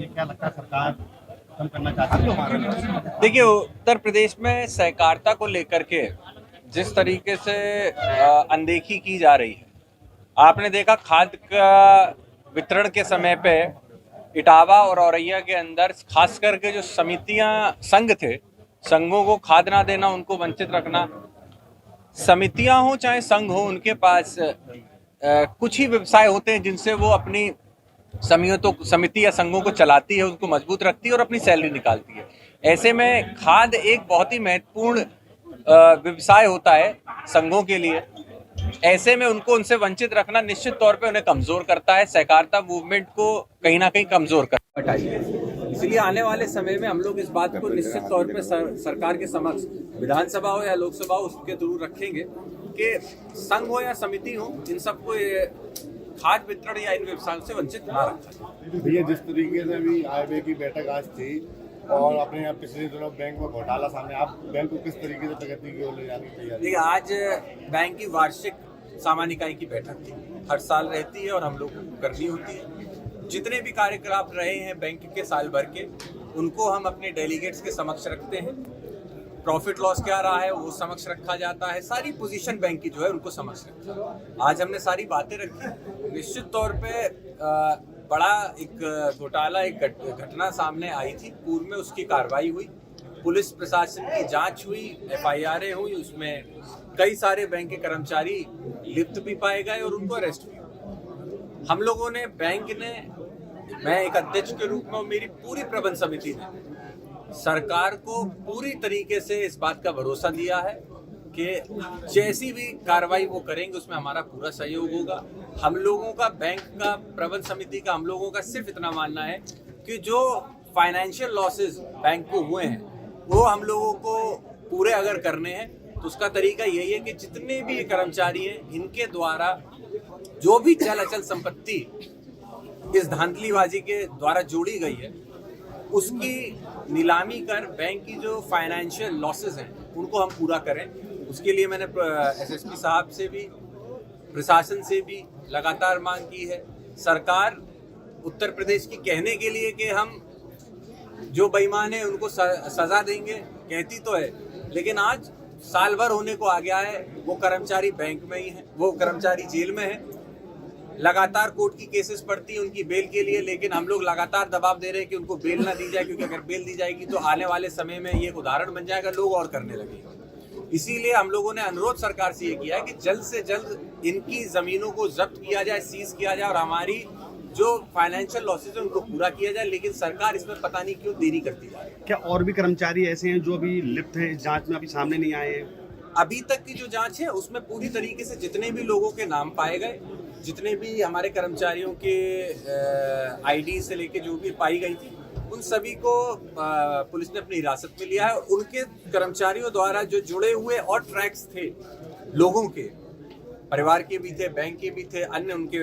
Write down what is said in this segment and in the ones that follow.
रही है, क्या लगता है सरकार कम करना चाहती है हमारा? देखिए, उत्तर प्रदेश में सहकारिता को लेकर के जिस तरीके से अनदेखी की जा रही है, आपने देखा खाद का वितरण के समय पे इटावा और औरैया के अंदर खास करके जो समितियां संघ थे, संघों को खाद ना देना, उनको वंचित रखना। समितियां हो चाहे संघ हो, उनके पास कुछ ही व्यवसाय होते हैं जिनसे वो अपनी समिति या संघों को चलाती है, उनको मजबूत रखती है और अपनी सैलरी निकालती है। ऐसे में खाद एक बहुत ही महत्वपूर्ण व्यवसाय होता है संघों के लिए। ऐसे में उनसे वंचित रखना निश्चित तौर पे उन्हें कमजोर करता है, सहकारिता मूवमेंट को कहीं ना कहीं कमजोर करता है। इसलिए आने वाले समय में हम लोग इस बात को निश्चित तौर पे सरकार के समक्ष, विधानसभा हो या लोकसभा हो, उसके जरूर रखेंगे कि संघ हो या समिति हो, इन सबको खाद वितरण या इन व्यवसायों से वंचित ना रखा जाए। भैया, जिस तरीके से अभी आईबीए की बैठक आज थी और अपने यहाँ पिछले दिनों बैंक में घोटाला सामने, आप बैंक को किस तरीके से प्रगति की ओर ले जाने की तैयारी? देखिए, आज बैंक की वार्षिक सामान्य इकाई की बैठक थी, हर साल रहती है और हम लोग को करनी होती है। जितने भी कार्यकलाप रहे हैं बैंक के साल भर के, उनको हम अपने डेलीगेट्स के समक्ष रखते हैं। प्रॉफिट लॉस क्या रहा है वो समक्ष रखा जाता है, सारी पोजीशन बैंक की जो है उनको समक्ष रखा है। आज हमने सारी बातें रखी। निश्चित तौर पे बड़ा एक घोटाला, एक घटना सामने आई थी, पूर्व में उसकी कार्रवाई हुई, पुलिस प्रशासन की जांच हुई, एफआईआरें हुई, उसमें कई सारे बैंक के कर्मचारी लिप्त भी पाए गए और उनको अरेस्ट भी हुआ। हम लोगों ने, बैंक ने, मैं एक अध्यक्ष के रूप में और मेरी पूरी प्रबंध समिति ने सरकार को पूरी तरीके से इस बात का भरोसा दिया है कि जैसी भी कार्रवाई वो करेंगे उसमें हमारा पूरा सहयोग होगा। हम लोगों का, बैंक का, प्रबंध समिति का, हम लोगों का सिर्फ इतना मानना है कि जो फाइनेंशियल लॉसेस बैंक को हुए हैं वो हम लोगों को पूरे अगर करने हैं तो उसका तरीका यही है कि जितने भी कर्मचारी हैं, इनके द्वारा जो भी चल अचल संपत्ति इस धांधलीबाजी के द्वारा जोड़ी गई है, उसकी नीलामी कर बैंक की जो फाइनेंशियल लॉसेस हैं उनको हम पूरा करें। उसके लिए मैंने एसएसपी साहब से भी, प्रशासन से भी लगातार मांग की है। सरकार उत्तर प्रदेश की कहने के लिए कि हम जो बेईमान है उनको सजा देंगे, कहती तो है, लेकिन आज साल भर होने को आ गया है, वो कर्मचारी बैंक में ही है, वो कर्मचारी जेल में है। लगातार कोर्ट की केसेस पड़ती है उनकी बेल के लिए, लेकिन हम लोग लगातार दबाव दे रहे हैं कि उनको बेल ना दी जाए, क्योंकि अगर बेल दी जाएगी तो आने वाले समय में ये एक उदाहरण बन जाएगा, लोग और करने लगेंगे। इसीलिए हम लोगों ने अनुरोध सरकार से ये किया है कि जल्द से जल्द इनकी जमीनों को जब्त किया जाए, सीज किया जाए और हमारी जो फाइनेंशियल लॉसेज है उनको पूरा किया जाए। लेकिन सरकार इसमें पता नहीं क्यों देरी करती जा रही है। क्या और भी कर्मचारी ऐसे हैं जो अभी लिप्त हैं इस जांच में, अभी सामने नहीं आए हैं? अभी तक की जो जांच है उसमें पूरी तरीके से जितने भी लोगों के नाम पाए गए, जितने भी हमारे कर्मचारियों के आईडी से लेके जो भी पाई गई थी, उन सभी को पुलिस ने अपनी हिरासत में लिया है। उनके कर्मचारियों द्वारा जो जुड़े हुए और ट्रैक्स थे, लोगों के परिवार के भी थे, बैंक के भी थे, अन्य उनके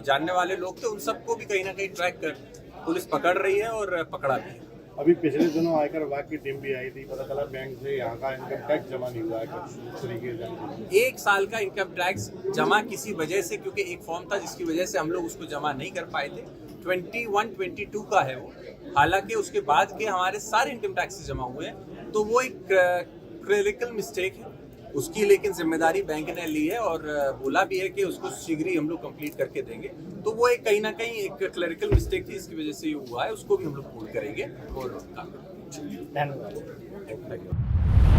जानने वाले लोग थे, उन सबको भी कहीं ना कहीं ट्रैक कर पुलिस पकड़ रही है और पकड़ा भी है। अभी पिछले दिनों आयकर विभाग की टीम भी आई थी, पता चला बैंक से यहाँ का इनकम टैक्स जमा नहीं हुआ है कुछ तरीके से। 1 साल का इनकम टैक्स जमा किसी वजह से, क्योंकि एक फॉर्म था जिसकी वजह से हम लोग उसको जमा नहीं कर पाए थे, 21-22 का है वो। हालांकि उसके बाद के हमारे सारे इनकम टैक्स जमा हुए हैं, तो वो एक क्लरिकल मिस्टेक है उसकी, लेकिन जिम्मेदारी बैंक ने ली है और बोला भी है कि उसको शीघ्र ही हम लोग कंप्लीट करके देंगे। तो वो एक कहीं ना कहीं एक क्लरिकल मिस्टेक थी, इसकी वजह से ये हुआ है, उसको भी हम लोग पूर्ण करेंगे और काम करेंगे। धन्यवाद। Thank you.